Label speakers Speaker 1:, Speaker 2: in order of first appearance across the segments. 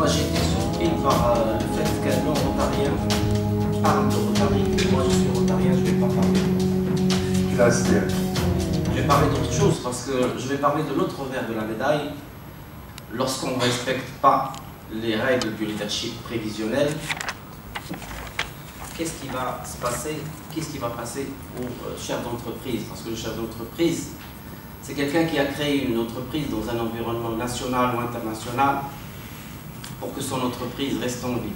Speaker 1: moi j'ai été surpris par le fait qu'un non-rotarien parle de Rotary. Moi je suis rotarien, je ne vais pas parler. Je vais parler d'autre chose parce que je vais parler de l'autre revers de la médaille. Lorsqu'on ne respecte pas les règles du leadership prévisionnel, qu'est-ce qui va se passer? Qu'est-ce qui va passer au chef d'entreprise? Parce que le chef d'entreprise, c'est quelqu'un qui a créé une entreprise dans un environnement national ou international pour que son entreprise reste en vie.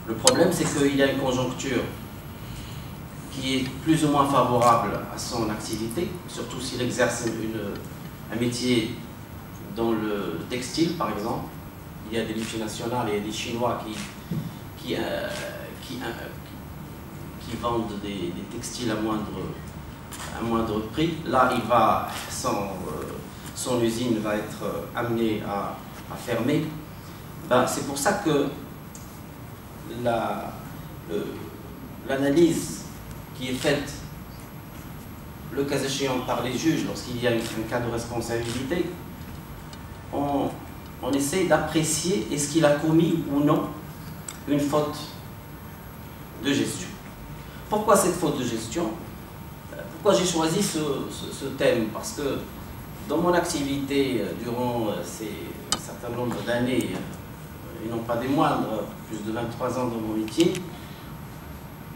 Speaker 1: Le problème, c'est qu'il y a une conjoncture qui est plus ou moins favorable à son activité, surtout s'il exerce un métier dans le textile, par exemple. Il y a des multinationales et des Chinois qui vendent des textiles à moindre prix. Là, son usine va être amenée à fermer. Ben, c'est pour ça que l'analyse qui est faite, le cas échéant par les juges, lorsqu'il y a un cas de responsabilité, on essaie d'apprécier est-ce qu'il a commis ou non une faute de gestion. Pourquoi cette faute de gestion? Pourquoi j'ai choisi ce thème? Parce que dans mon activité, durant un certain nombre d'années, et non pas des moindres, plus de 23 ans dans mon métier,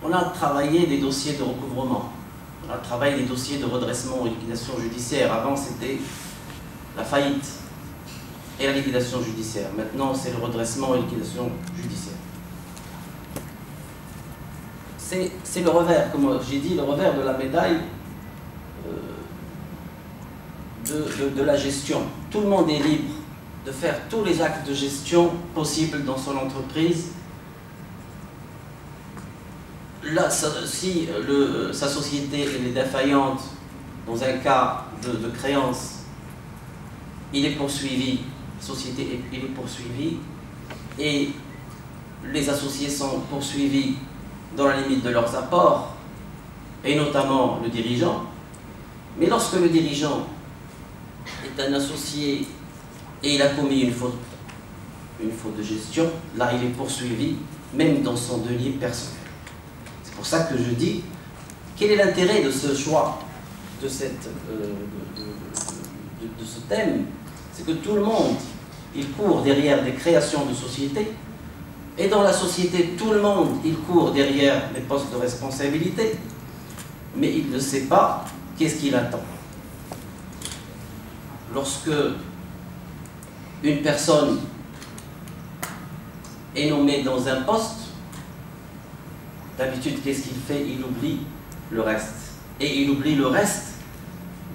Speaker 1: on a travaillé des dossiers de recouvrement, on a travaillé des dossiers de redressement et liquidation judiciaire. Avant, c'était la faillite et la liquidation judiciaire. Maintenant, c'est le redressement et liquidation judiciaire. C'est le revers, comme j'ai dit, le revers de la médaille de la gestion. Tout le monde est libre de faire tous les actes de gestion possibles dans son entreprise. Là, si sa société est défaillante dans un cas de créance, il est poursuivi, la société est poursuivie et les associés sont poursuivis dans la limite de leurs apports, et notamment le dirigeant. Mais lorsque le dirigeant est un associé et il a commis une faute de gestion, là il est poursuivi, même dans son denier personnel. C'est pour ça que je dis, quel est l'intérêt de ce choix, de ce thème? C'est que tout le monde, il court derrière des créations de sociétés, et dans la société, tout le monde, il court derrière des postes de responsabilité, mais il ne sait pas qu'est-ce qu'il attend. Lorsque une personne est nommée dans un poste, d'habitude, qu'est-ce qu'il fait? Il oublie le reste. Et il oublie le reste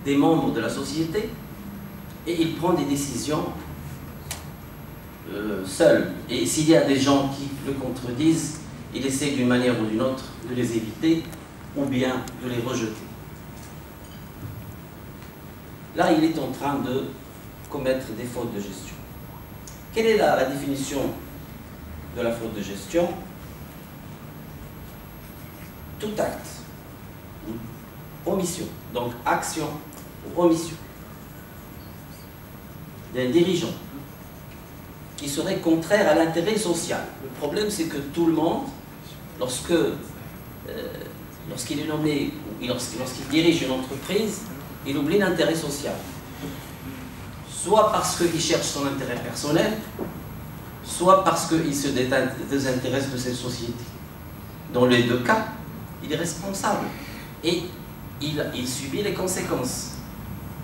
Speaker 1: des membres de la société, et il prend des décisions seul. Et s'il y a des gens qui le contredisent, il essaie d'une manière ou d'une autre de les éviter ou bien de les rejeter. Là, il est en train de commettre des fautes de gestion. Quelle est la définition de la faute de gestion? Tout acte ou omission, donc action ou omission d'un dirigeant qui serait contraire à l'intérêt social. Le problème, c'est que tout le monde, lorsqu'il est nommé, lorsqu'il dirige une entreprise, il oublie l'intérêt social. Soit parce qu'il cherche son intérêt personnel, soit parce qu'il se désintéresse de cette société. Dans les deux cas, il est responsable et il subit les conséquences.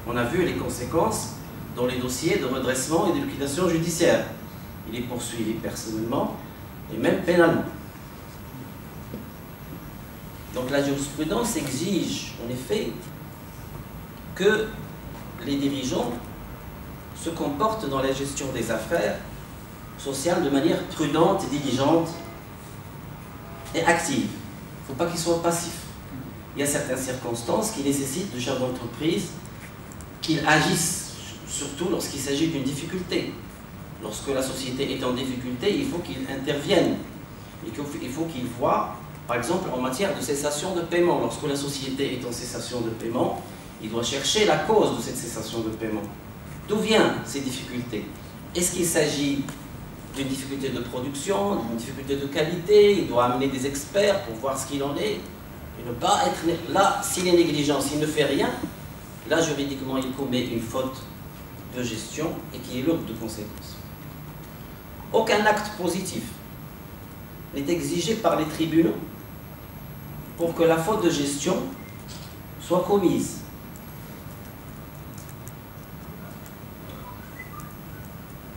Speaker 1: On a vu les conséquences dans les dossiers de redressement et de liquidation judiciaire. Il est poursuivi personnellement et même pénalement. Donc la jurisprudence exige en effet que les dirigeants se comportent dans la gestion des affaires sociales de manière prudente, diligente et active. Il ne faut pas qu'ils soient passifs. Il y a certaines circonstances qui nécessitent du chef d'entreprise qu'il agisse, surtout lorsqu'il s'agit d'une difficulté. Lorsque la société est en difficulté, il faut qu'il intervienne. Il faut qu'il voie, par exemple, en matière de cessation de paiement. Lorsque la société est en cessation de paiement, il doit chercher la cause de cette cessation de paiement. D'où viennent ces difficultés? Est-ce qu'il s'agit d'une difficulté de production, d'une difficulté de qualité? Il doit amener des experts pour voir ce qu'il en est et ne pas être... Là, s'il est négligent, s'il ne fait rien, là, juridiquement, il commet une faute de gestion et qui est lourde de conséquences. Aucun acte positif n'est exigé par les tribunaux pour que la faute de gestion soit commise.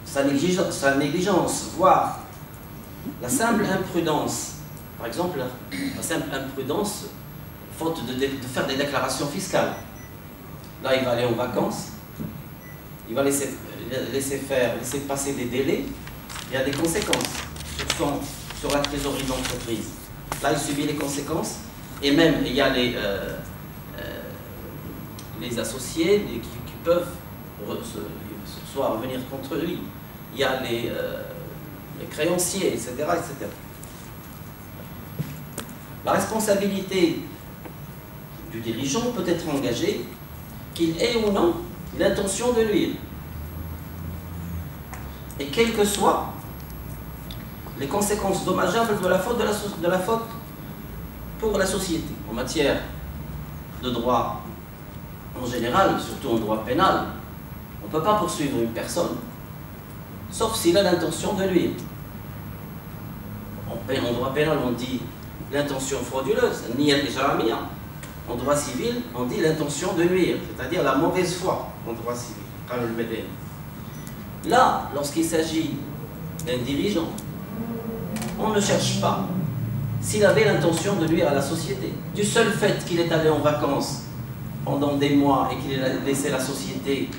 Speaker 1: Sa négligence, voire la simple imprudence, par exemple, la simple imprudence, faute de faire des déclarations fiscales. Là, il va aller en vacances, il va laisser passer des délais, il y a des conséquences sur la trésorerie d'entreprise. Là, il subit les conséquences, et même, il y a les associés qui peuvent soit revenir contre lui. Il y a les créanciers, etc., etc. La responsabilité du dirigeant peut être engagée qu'il ait ou non l'intention de nuire. Et quelles que soient les conséquences dommageables de la faute pour la société. En matière de droit en général, surtout en droit pénal, on ne peut pas poursuivre une personne, sauf s'il a l'intention de nuire. En droit pénal, on dit l'intention frauduleuse, niyat ijramiyya. En droit civil, on dit l'intention de nuire, c'est-à-dire la mauvaise foi en droit civil, comme le médecin. Là, lorsqu'il s'agit d'un dirigeant, on ne cherche pas s'il avait l'intention de nuire à la société. Du seul fait qu'il est allé en vacances pendant des mois et qu'il a laissé la société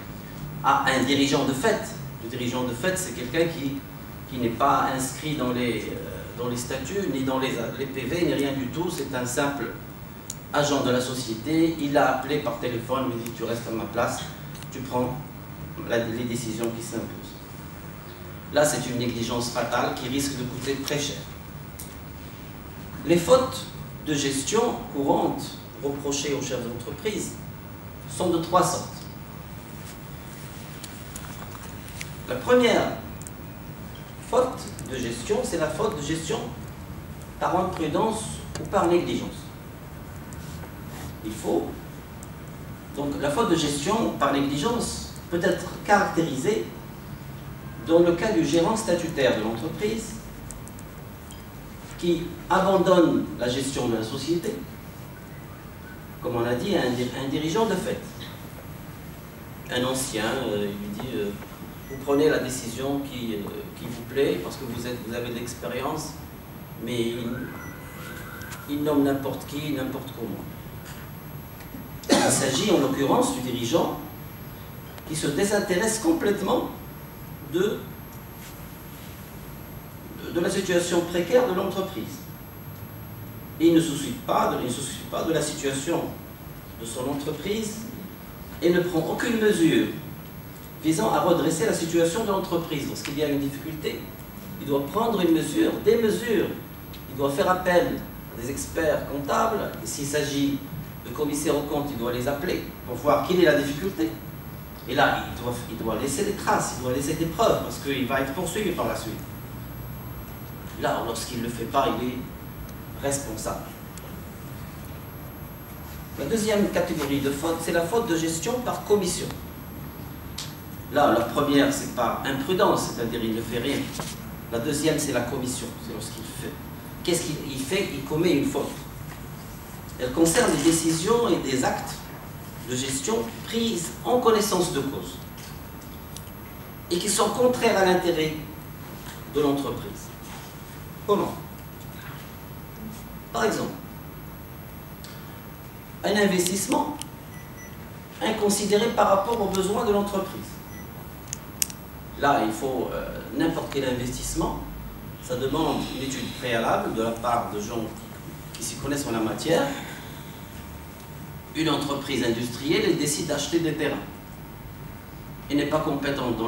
Speaker 1: à un dirigeant de fait. Le dirigeant de fait, c'est quelqu'un qui n'est pas inscrit dans les statuts, ni dans les PV, ni rien du tout. C'est un simple agent de la société. Il l'a appelé par téléphone, il lui dit tu restes à ma place, tu prends les décisions qui s'imposent. Là, c'est une négligence fatale qui risque de coûter très cher. Les fautes de gestion courantes reprochées aux chefs d'entreprise sont de trois sortes. La première faute de gestion, c'est la faute de gestion par imprudence ou par négligence. Donc la faute de gestion par négligence peut être caractérisée dans le cas du gérant statutaire de l'entreprise qui abandonne la gestion de la société, comme on a dit, à un dirigeant de fait. Un ancien, il lui dit vous prenez la décision qui vous plaît parce que vous avez de l'expérience, mais il nomme n'importe qui, n'importe comment. Il s'agit en l'occurrence du dirigeant qui se désintéresse complètement de la situation précaire de l'entreprise. Et il ne se soucie pas de la situation de son entreprise et ne prend aucune mesure visant à redresser la situation de l'entreprise. Lorsqu'il y a une difficulté, il doit prendre une mesure, des mesures. Il doit faire appel à des experts comptables, et s'il s'agit de commissaires aux comptes, il doit les appeler pour voir quelle est la difficulté. Et là, il doit laisser des traces, il doit laisser des preuves, parce qu'il va être poursuivi par la suite. Là, lorsqu'il ne le fait pas, il est responsable. La deuxième catégorie de faute, c'est la faute de gestion par commission. Là, la première, c'est par imprudence, c'est-à-dire il ne fait rien. La deuxième, c'est la commission, c'est lorsqu'il fait. Qu'est-ce qu'il fait? Il commet une faute. Elle concerne des décisions et des actes de gestion prises en connaissance de cause et qui sont contraires à l'intérêt de l'entreprise. Comment? Par exemple, un investissement inconsidéré par rapport aux besoins de l'entreprise. Là, il faut n'importe quel investissement, ça demande une étude préalable de la part de gens qui s'y connaissent en la matière. Une entreprise industrielle, elle décide d'acheter des terrains. Elle n'est pas compétente dans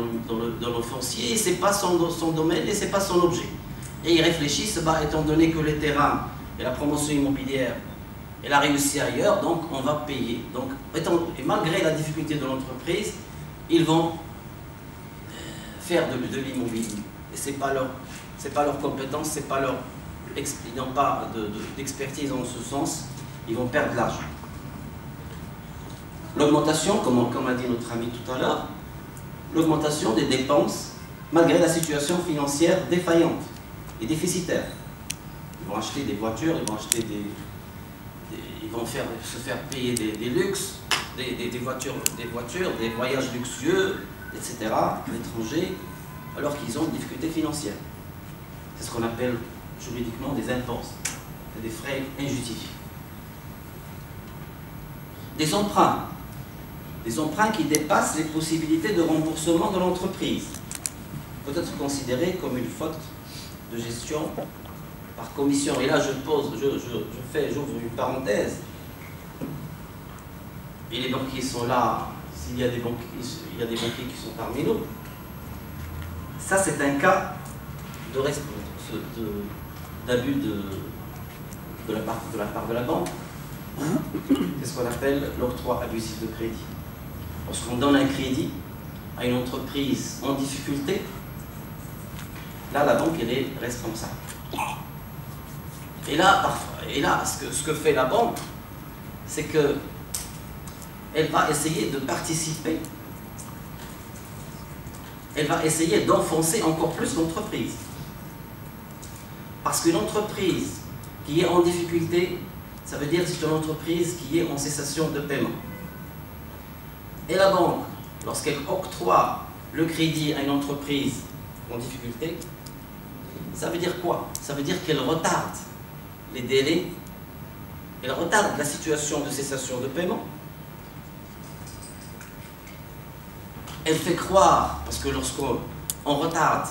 Speaker 1: le foncier, et ce n'est pas son domaine et ce n'est pas son objet. Et ils réfléchissent, étant donné que les terrains et la promotion immobilière, elle a réussi ailleurs, donc on va payer. Et malgré la difficulté de l'entreprise, ils vont faire de l'immobilier. Et ce n'est pas leur compétence, c'est pas leur, ils n'ont pas d'expertise en ce sens, ils vont perdre de l'argent. L'augmentation, comme a dit notre ami tout à l'heure, l'augmentation des dépenses malgré la situation financière défaillante et déficitaire. Ils vont acheter des voitures, ils vont acheter ils vont se faire payer des luxes, des voitures, des voyages luxueux, etc. à l'étranger, alors qu'ils ont des difficultés financières. C'est ce qu'on appelle juridiquement des impostes, des frais injustifiés. Des emprunts qui dépassent les possibilités de remboursement de l'entreprise, peut être considéré comme une faute de gestion par commission. Et là, j'ouvre une parenthèse. Et les banquiers sont là, s'il y a des banquiers qui sont parmi nous. Ça, c'est un cas d'abus de la part de la banque. C'est ce qu'on appelle l'octroi abusif de crédit. Lorsqu'on donne un crédit à une entreprise en difficulté, là, la banque, elle est responsable. Et là, ce que fait la banque, c'est que elle va essayer de participer, elle va essayer d'enfoncer encore plus l'entreprise. Parce qu'une entreprise qui est en difficulté, ça veut dire que c'est une entreprise qui est en cessation de paiement. Et la banque, lorsqu'elle octroie le crédit à une entreprise en difficulté, ça veut dire quoi? Ça veut dire qu'elle retarde les délais, elle retarde la situation de cessation de paiement. Elle fait croire, parce que lorsqu'on retarde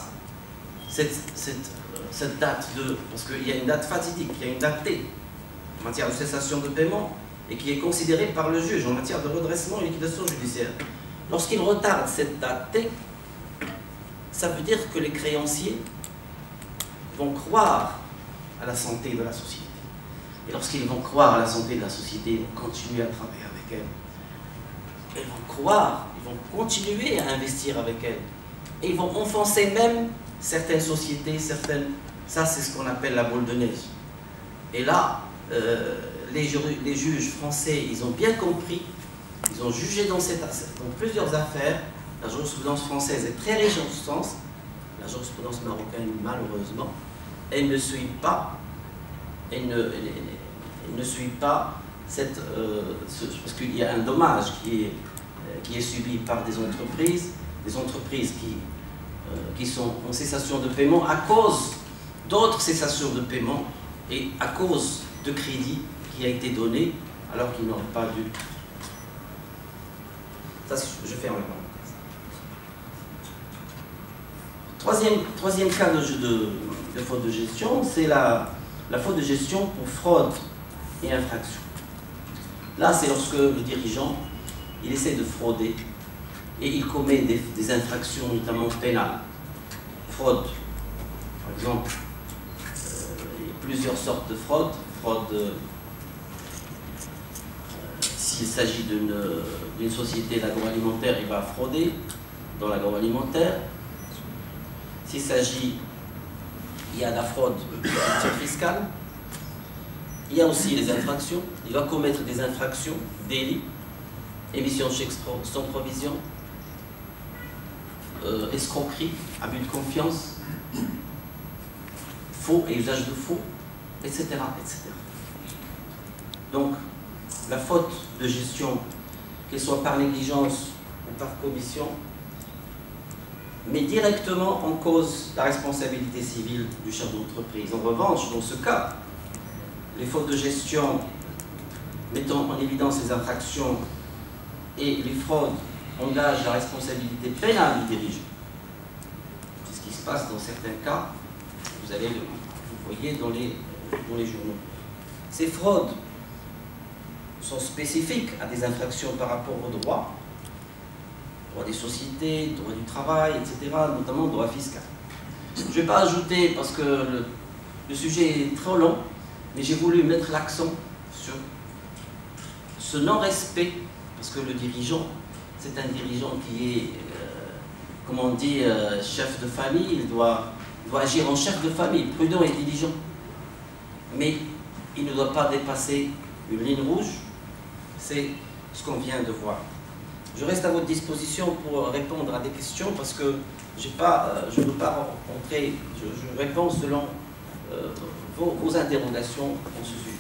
Speaker 1: cette date parce qu'il y a une date fatidique, il y a une date T en matière de cessation de paiement et qui est considérée par le juge en matière de redressement et liquidation judiciaire. Lorsqu'il retarde cette date T, ça veut dire que les créanciers vont croire à la santé de la société. Et lorsqu'ils vont croire à la santé de la société, ils vont continuer à travailler avec elle. Ils vont croire, ils vont continuer à investir avec elle. Et ils vont enfoncer même certaines sociétés, ça c'est ce qu'on appelle la boule de neige. Et là, les juges français, ils ont bien compris, ils ont jugé dans plusieurs affaires. La jurisprudence française est très riche en ce sens. La jurisprudence marocaine, malheureusement, elle ne suit pas, parce qu'il y a un dommage qui est subi par des entreprises qui sont en cessation de paiement à cause d'autres cessations de paiement et à cause de crédit qui a été donné alors qu'ils n'auraient pas dû. Ça, je ferme la parenthèse. Troisième cas de faute de gestion, c'est la faute de gestion pour fraude et infraction. Là, c'est lorsque le dirigeant, il essaie de frauder et il commet des infractions, notamment pénales. Fraude, par exemple, il y a plusieurs sortes de fraude. S'il s'agit d'une société d'agroalimentaire, il va frauder dans l'agroalimentaire. S'il y a la fraude fiscale, il y a aussi les infractions. Il va commettre des infractions, délits, émission de chèques sans provision, escroquerie, abus de confiance, faux et usage de faux, etc., etc. Donc, la faute de gestion, qu'elle soit par négligence ou par commission, met directement en cause la responsabilité civile du chef d'entreprise. En revanche, dans ce cas, les fautes de gestion mettant en évidence les infractions et les fraudes engagent la responsabilité pénale du dirigeant. C'est ce qui se passe dans certains cas, vous voyez dans les journaux. Ces fraudes sont spécifiques à des infractions par rapport au droit des sociétés, droit du travail, etc., notamment droit fiscal. Je ne vais pas ajouter, parce que le sujet est trop long, mais j'ai voulu mettre l'accent sur ce non-respect, parce que le dirigeant, c'est un dirigeant comme on dit, chef de famille, il doit agir en chef de famille, prudent et diligent. Mais il ne doit pas dépasser une ligne rouge, c'est ce qu'on vient de voir. Je reste à votre disposition pour répondre à des questions parce que je ne veux pas rentrer, je réponds selon vos interrogations en ce sujet.